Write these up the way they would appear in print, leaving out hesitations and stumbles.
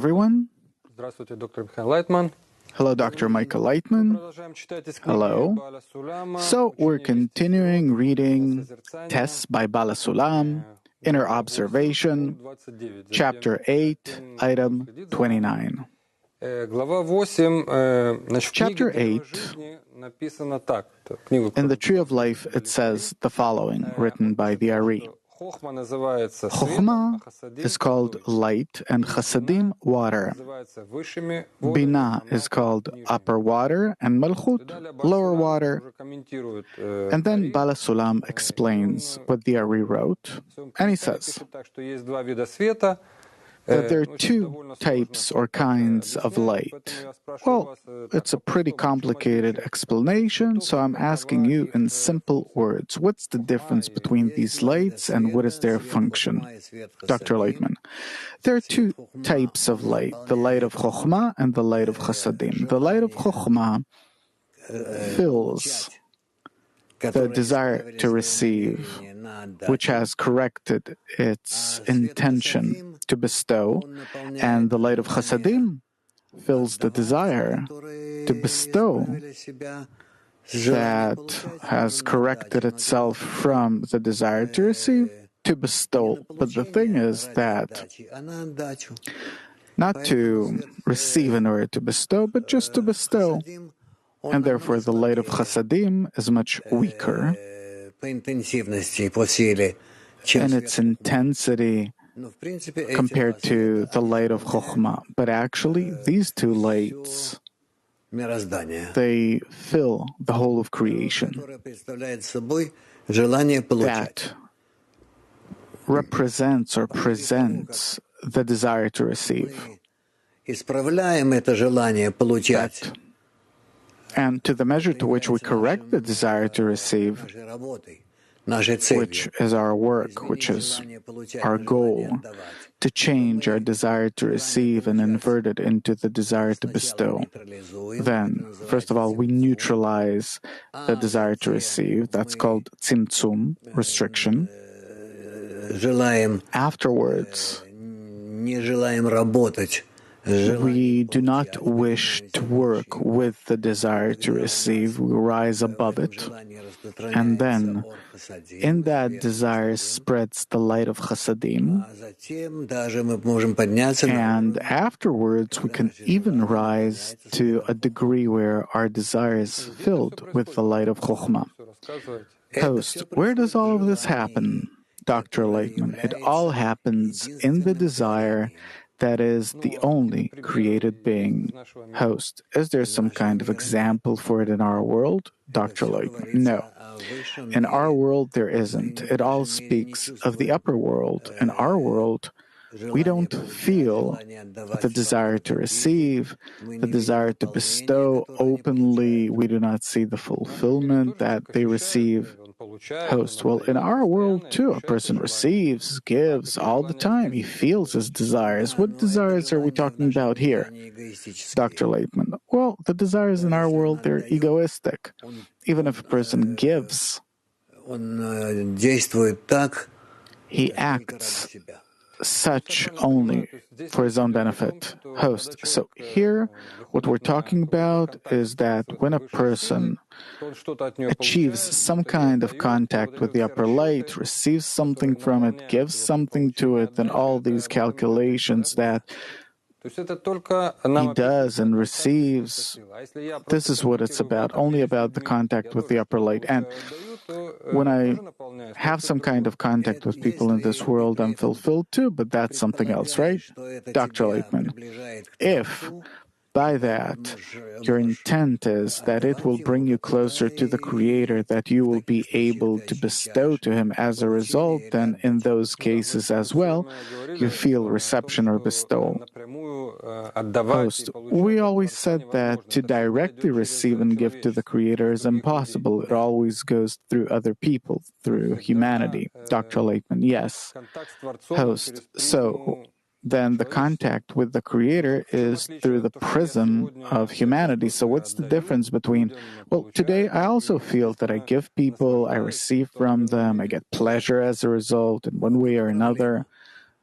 everyone. Здравствуйте, доктор Михаил Лайтман. Hello, Dr. Michael Laitman. Hello. So we're continuing reading tests by Bala Sulam, Inner Observation, Chapter 8, Item 29. Chapter 8, in the Tree of Life, it says the following, written by the Ari. Hochma is called light and Hassadim water. Bina is called upper water and Malchut lower water. And then Bala Sulam explains what the Ari wrote, and he says that there are two types or kinds of light. Well, it's a pretty complicated explanation, so I'm asking you in simple words, what's the difference between these lights and what is their function? Dr. Laitman, there are two types of light, the light of Hochma and the light of Hassadim. The light of Hochma fills the desire to receive, which has corrected its intention to bestow, and the light of Hassadim fills the desire to bestow that has corrected itself from the desire to receive to bestow. But the thing is that not to receive in order to bestow, but just to bestow. And therefore the light of Hassadim is much weaker in its intensity compared to the light of Hochma. But actually, these two lights, they fill the whole of creation. That represents or presents the desire to receive. That, and to the measure to which we correct the desire to receive, which is our work, which is our goal, to change our desire to receive and invert it into the desire to bestow. Then, first of all, we neutralize the desire to receive. That's called tzimtzum, restriction. Afterwards, we do not wish to work with the desire to receive. We rise above it. And then, in that desire spreads the light of Hassadim. And afterwards, we can even rise to a degree where our desire is filled with the light of Hochma. Host, where does all of this happen? Dr. Laitman, it all happens in the desire that is the only created being. Host, is there some kind of example for it in our world? Dr. Laitman, no. In our world, there isn't. It all speaks of the upper world. In our world, we don't feel the desire to receive, the desire to bestow openly. We do not see the fulfillment that they receive. Host, well, in our world, too, a person receives, gives all the time. He feels his desires. What desires are we talking about here? Dr. Laitman, well, the desires in our world, they're egoistic. Even if a person gives, he acts such only for his own benefit. Host, so here what we're talking about is that when a person achieves some kind of contact with the upper light, receives something from it, gives something to it, and all these calculations that he does and receives, this is what it's about, only about the contact with the upper light. And when I have some kind of contact with people in this world, I'm fulfilled too, but that's something else, right? Dr. Laitman, if by that your intent is that it will bring you closer to the Creator, that you will be able to bestow to Him as a result, then in those cases as well, you feel reception or bestowal. Host, we always said that to directly receive and give to the Creator is impossible. It always goes through other people, through humanity. Dr. Laitman, yes. Host, so then the contact with the Creator is through the prism of humanity. So what's the difference between, well, today I also feel that I give people, I receive from them, I get pleasure as a result in one way or another.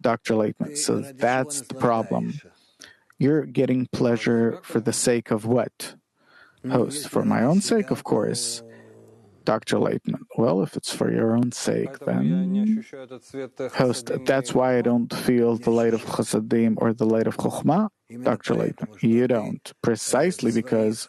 Dr. Laitman, so that's the problem. You're getting pleasure for the sake of what? Host, for my own sake, of course. Dr. Laitman, well, if it's for your own sake, then... Host, that's why I don't feel the light of Hassadim or the light of Hochma. Dr. Laitman, you don't. Precisely because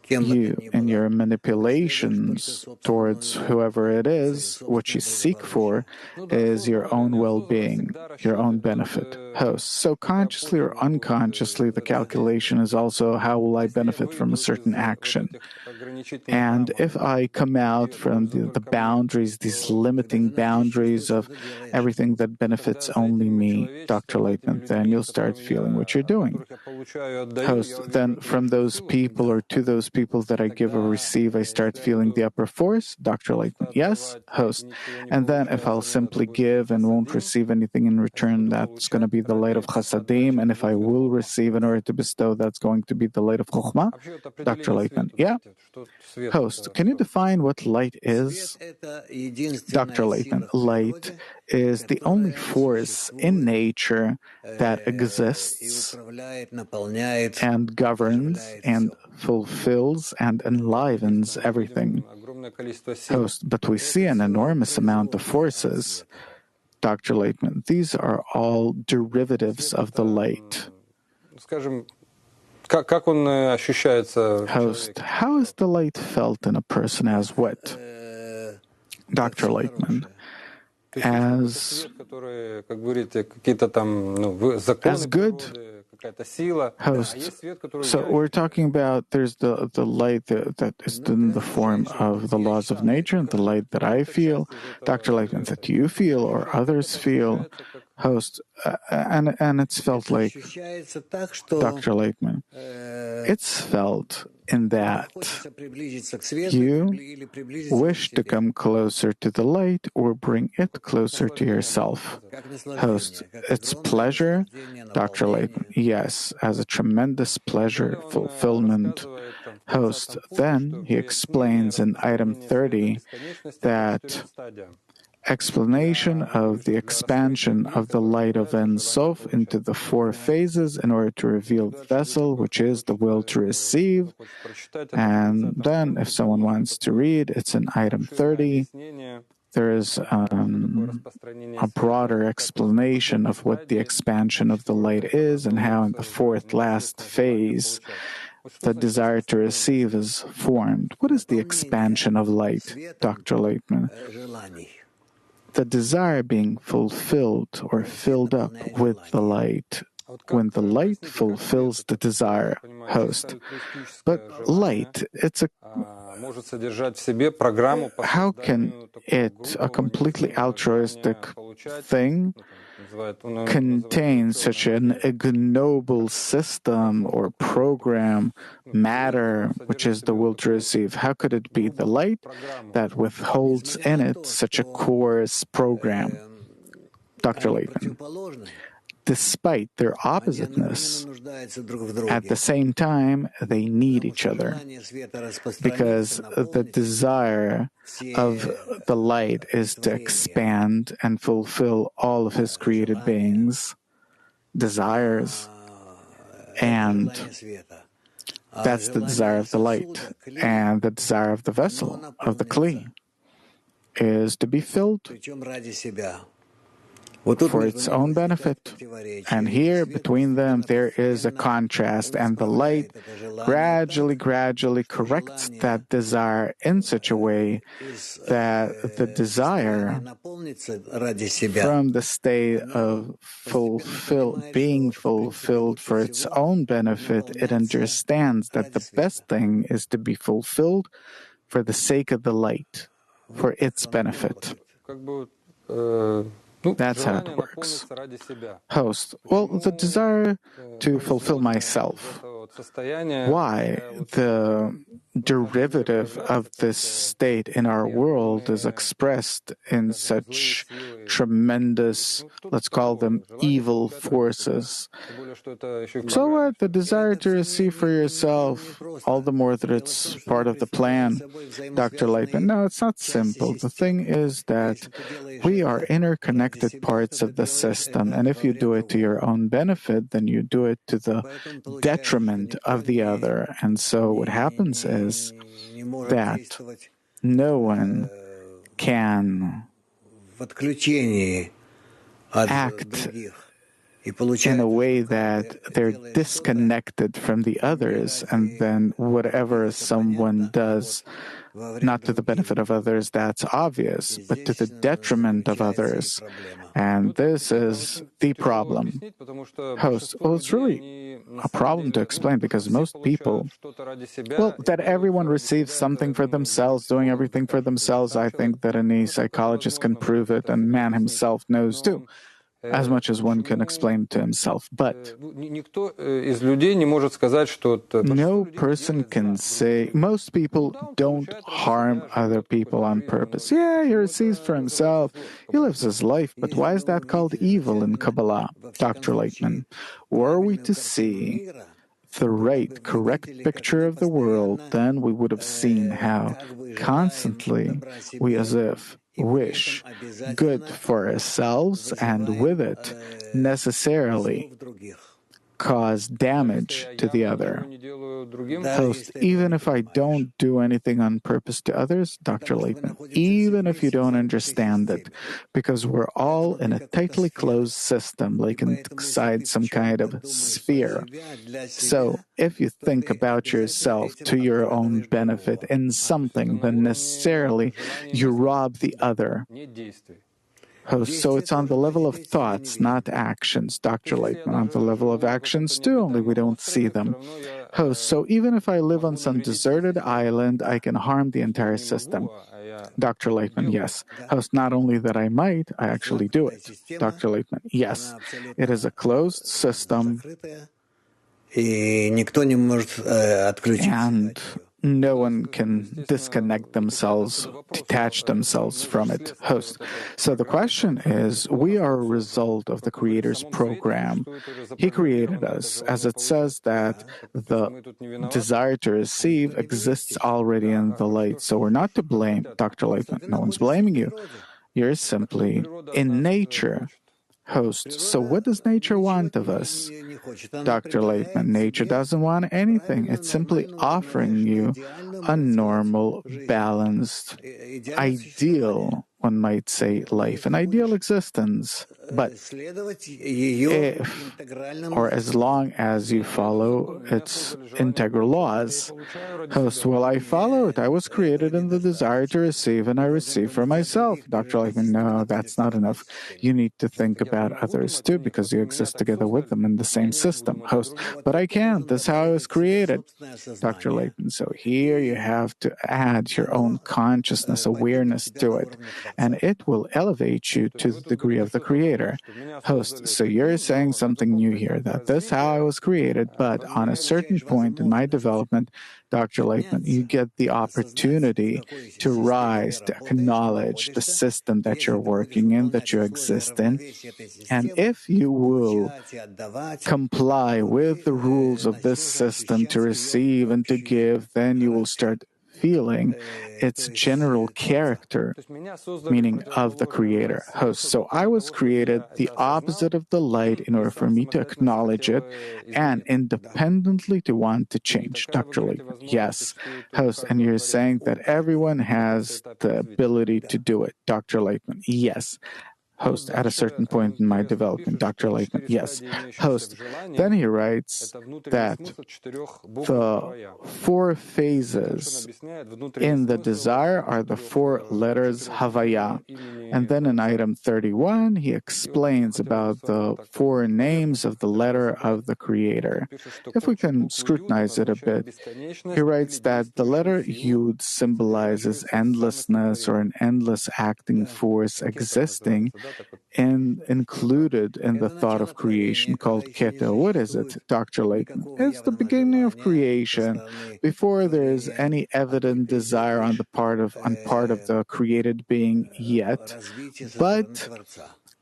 you, in your manipulations towards whoever it is, what you seek for is your own well-being, your own benefit. Host, so consciously or unconsciously, the calculation is also how will I benefit from a certain action. And if I come out from the boundaries, these limiting boundaries of everything that benefits only me, Dr. Laitman, then you'll start feeling what you're doing. Host, then from those people or to those people that I give or receive, I start feeling the upper force, Dr. Laitman. Yes, host. And then if I'll simply give and won't receive anything in return, that's going to be the light of Hassadim. And if I will receive in order to bestow, that's going to be the light of Hochma, Dr. Laitman. Yeah. Host, can you define what light is? Dr. Laitman, light is the only force in nature that exists and governs and fulfills and enlivens everything. Host, but we see an enormous amount of forces. Dr. Laitman, these are all derivatives of the light. Host, how is the light felt in a person as what? Dr. Laitman, as good. Host, so we're talking about there's the light that is in the form of the laws of nature and the light that I feel, Dr. Laitman, that you feel or others feel. Host, and it's felt like, Dr. Laitman, it's felt in that you wish to come closer to the light or bring it closer to yourself. Host, it's pleasure, Dr. Laitman, yes, as a tremendous pleasure, fulfillment. Host, then he explains in item 30 that explanation of the expansion of the light of Ein Sof into the four phases in order to reveal the vessel, which is the will to receive. And then, if someone wants to read, it's in item 30. There is a broader explanation of what the expansion of the light is and how in the fourth last phase the desire to receive is formed. What is the expansion of light, Dr. Laitman? The desire being fulfilled or filled up with the light. When the light fulfills the desire, host. But light, it's how can it, a completely altruistic thing, contain such an ignoble system or program, matter, which is the will to receive? How could it be the light that withholds in it such a coarse program? Dr. Laitman, despite their oppositeness, at the same time, they need each other, because the desire of the light is to expand and fulfill all of his created beings' desires, and that's the desire of the light, and the desire of the vessel, of the Kli, is to be filled for its own benefit. And here, between them, there is a contrast, and the light gradually corrects that desire in such a way that the desire from the state of being fulfilled for its own benefit, it understands that the best thing is to be fulfilled for the sake of the light, for its benefit. That's how it works. Host, well, the desire to fulfill myself. Why? The derivative of this state in our world is expressed in such tremendous, let's call them evil forces. So what? The desire to receive for yourself, all the more that it's part of the plan, Dr. Laitman. No, it's not simple. The thing is that we are interconnected parts of the system, and if you do it to your own benefit, then you do it to the detriment of the other. And so what happens is that no one can act in a way that they're disconnected from the others, and then whatever someone does, not to the benefit of others, that's obvious, but to the detriment of others. And this is the problem. Host, well, it's really a problem to explain because most people, well, that everyone receives something for themselves, doing everything for themselves, I think that any psychologist can prove it, and man himself knows too, as much as one can explain to himself. But no person can say, most people don't harm other people on purpose. Yeah, he receives for himself, he lives his life, but why is that called evil in Kabbalah, Dr. Laitman? Were we to see the right, correct picture of the world, then we would have seen how constantly we as if wish good for ourselves, and with it necessarily cause damage to the other. Host, even if I don't do anything on purpose to others, Dr. Laitman, even if you don't understand it, because we're all in a tightly closed system, like inside some kind of sphere. So if you think about yourself to your own benefit in something, then necessarily you rob the other. So it's on the level of thoughts, not actions, Dr. Laitman. On the level of actions, too, only we don't see them. So even if I live on some deserted island, I can harm the entire system. Dr. Laitman, yes. Not only that I might, I actually do it. Dr. Laitman, yes. It is a closed system, and no one can disconnect themselves, detach themselves from it. So the question is, we are a result of the Creator's program. He created us. As it says that the desire to receive exists already in the light. So we're not to blame, Dr. Laitman. No one's blaming you. You're simply in nature. So what does nature want of us? Dr. Laitman, nature doesn't want anything. It's simply offering you a normal, balanced, ideal, one might say, life, an ideal existence. But if, or as long as you follow its integral laws, well, I follow it. I was created in the desire to receive, and I receive for myself. Dr. Laitman, no, that's not enough. You need to think about others too, because you exist together with them in the same system. But I can't. That's how I was created. Dr. Laitman, so here you have to add your own consciousness, awareness to it, and it will elevate you to the degree of the Creator. So you're saying something new here, that this is how I was created, but on a certain point in my development, Dr. Laitman, you get the opportunity to rise, to acknowledge the system that you're working in, that you exist in. And if you will comply with the rules of this system to receive and to give, then you will start feeling its general character, meaning of the Creator. So I was created the opposite of the light in order for me to acknowledge it and independently to want to change. Dr. Laitman, yes. And you're saying that everyone has the ability to do it. Dr. Laitman, yes. At a certain point in my development, Dr. Laitman, yes. Then he writes that the four phases in the desire are the four letters HaVaYaH. And then in item 31, he explains about the four names of the letter of the Creator. If we can scrutinize it a bit, he writes that the letter Yud symbolizes endlessness or an endless acting force existing included in the thought of creation called Keter. What is it, Dr. Laitman? It's the beginning of creation before there is any evident desire on part of the created being yet, but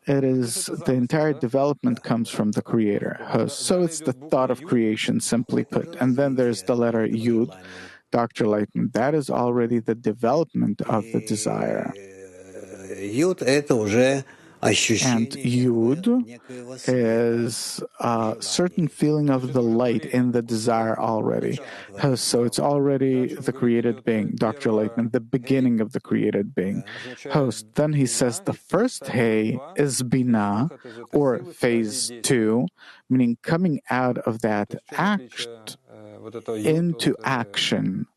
it is the entire development comes from the creator host. So it's the thought of creation, simply put. And then there's the letter Yud, Dr. Laitman. That is already the development of the desire. And Yud is a certain feeling of the light in the desire already. So it's already the created being, Dr. Laitman, the beginning of the created being. Host. Then he says the first Hey is Binah, or phase 2, meaning coming out of that act into action.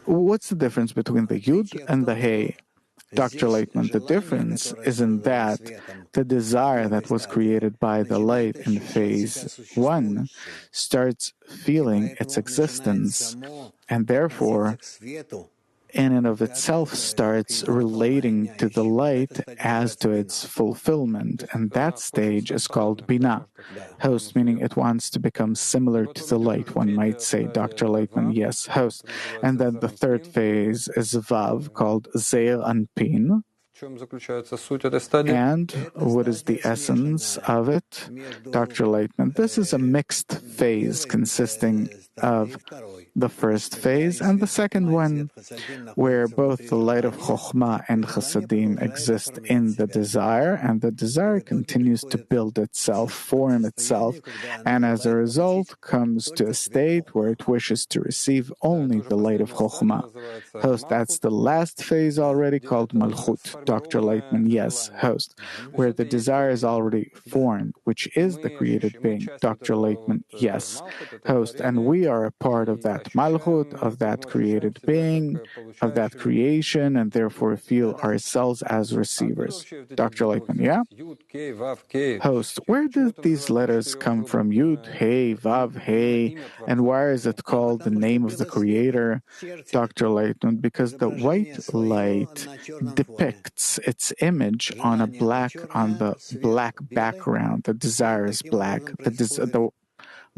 What's the difference between the Yud and the Hey? Dr. Laitman, the difference is in that the desire that was created by the light in phase 1 starts feeling its existence, and therefore in and of itself starts relating to the light as to its fulfillment, and that stage is called Binah. Host, meaning it wants to become similar to the light, one might say. Dr. Laitman, yes, host. And then the third phase is Vav, called Zeir Anpin. And what is the essence of it? Dr. Laitman, this is a mixed phase consisting of the first phase and the second one, where both the light of Hochma and Hassadim exist in the desire, and the desire continues to build itself, form itself, and as a result comes to a state where it wishes to receive only the light of Hochma. Host, that's the last phase already, called Malchut. Dr. Laitman, yes, host, where the desire is already formed, which is the created being. Dr. Laitman, yes, host, and we are a part of that Malchut, of that created being, of that creation, and therefore feel ourselves as receivers. Dr. Laitman, yeah? Host, where did these letters come from? Yud-Hey-Vav-Hey, and why is it called the name of the Creator? Dr. Laitman, because the white light depicts its image on the black background. The desire is black. The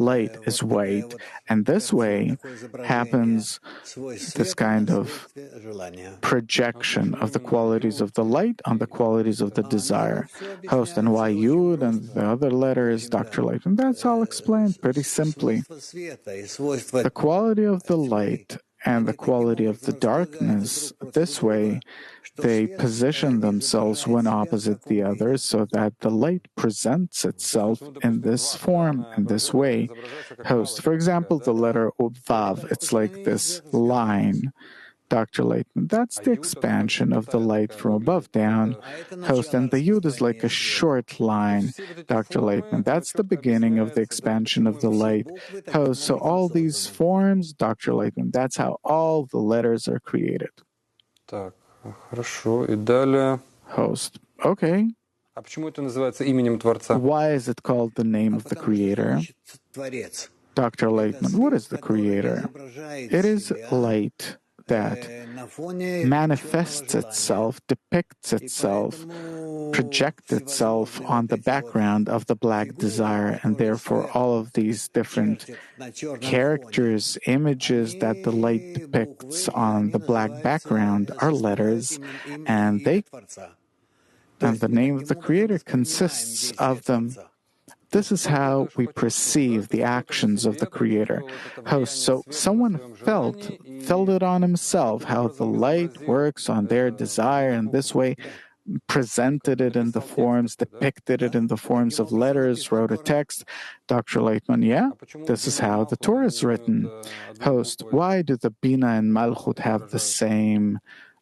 light is white, and this way happens this kind of projection of the qualities of the light on the qualities of the desire. Host, and why Yud and the other letters, Dr. Laitman, that's all explained pretty simply. The quality of the light and the quality of the darkness, this way, they position themselves one opposite the other so that the light presents itself in this form, in this way. Host, for example, the letter Vav, it's like this line. Dr. Laitman, that's the expansion of the light from above down. Host, and the Yud is like a short line. Dr. Laitman, that's the beginning of the expansion of the light. Host, so all these forms, Dr. Laitman, that's how all the letters are created. Так, хорошо. И далее. Host, okay. А почему это называется именем Творца? Why is it called the name of the Creator? Dr. Laitman, what is the Creator? It is light that manifests itself, depicts itself, projects itself on the background of the black desire, and therefore all of these different characters, images that the light depicts on the black background are letters, and the name of the Creator consists of them. This is how we perceive the actions of the Creator. So someone felt it on himself, how the light works on their desire, and this way presented it in the forms, depicted it in the forms of letters, wrote a text. Dr. Laitman, yeah, this is how the Torah is written. Host, why do the Bina and Malchut have the same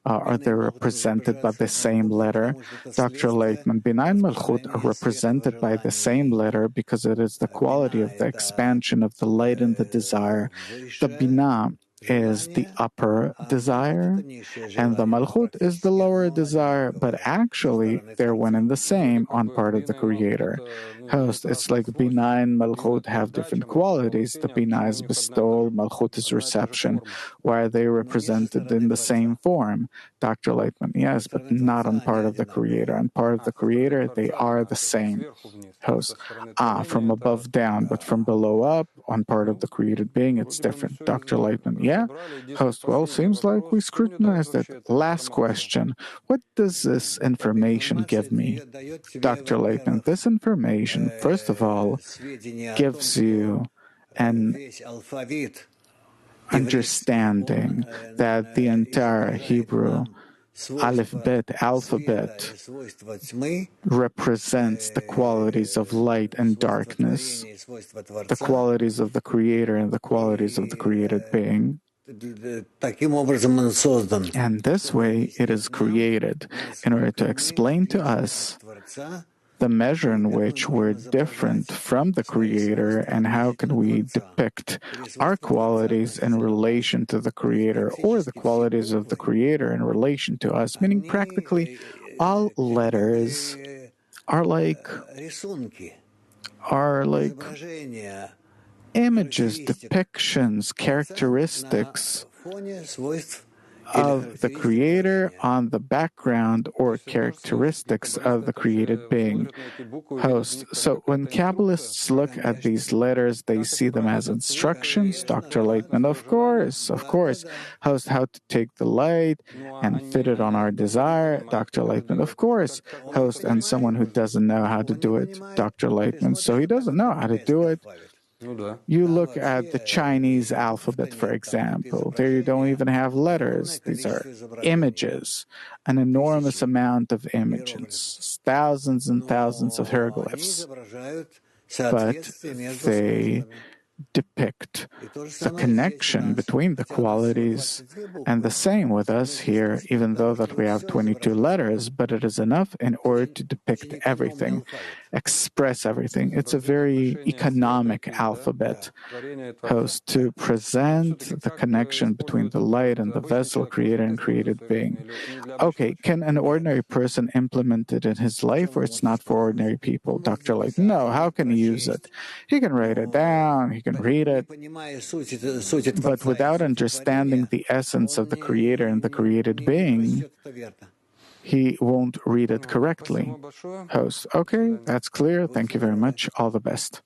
are they represented by the same letter? Dr. Laitman, Bina and Malchut are represented by the same letter because it is the quality of the expansion of the light and the desire. The Bina is the upper desire, and the Malchut is the lower desire, but actually they're one and the same on part of the Creator. Host, it's like Bina and Malchut have different qualities. The Bina is bestowal, Malchut is reception. Why are they represented in the same form? Dr. Laitman, yes, but not on part of the Creator. On part of the Creator, they are the same. Host, from above down, but from below up, on part of the created being, it's different. Dr. Laitman, yeah. Host, well, seems like we scrutinized it. Last question. What does this information give me? Dr. Laitman, this information, first of all, gives you an understanding that the entire Hebrew Aleph Bet alphabet represents the qualities of light and darkness, the qualities of the Creator and the qualities of the created being. And this way it is created in order to explain to us the measure in which we're different from the Creator and how can we depict our qualities in relation to the Creator or the qualities of the Creator in relation to us, meaning practically all letters are like images, depictions, characteristics of the Creator on the background or characteristics of the created being. Host. So when Kabbalists look at these letters, they see them as instructions. Dr. Laitman, of course. Host, how to take the light and fit it on our desire. Dr. Laitman, of course. Host, and someone who doesn't know how to do it. Dr. Laitman, so he doesn't know how to do it. You look at the Chinese alphabet, for example. There you don't even have letters. These are images, an enormous amount of images, thousands and thousands of hieroglyphs. But they depict the connection between the qualities, and the same with us here, even though that we have 22 letters, but it is enough in order to depict everything, express everything. It's a very economic alphabet, Host, to present the connection between the light and the vessel, creator and created being. Okay, can an ordinary person implement it in his life, or it's not for ordinary people? Dr. Light, no, how can he use it? He can write it down, he can read it, but without understanding the essence of the creator and the created being, he won't read it correctly. Host, okay, that's clear. Thank you very much. All the best.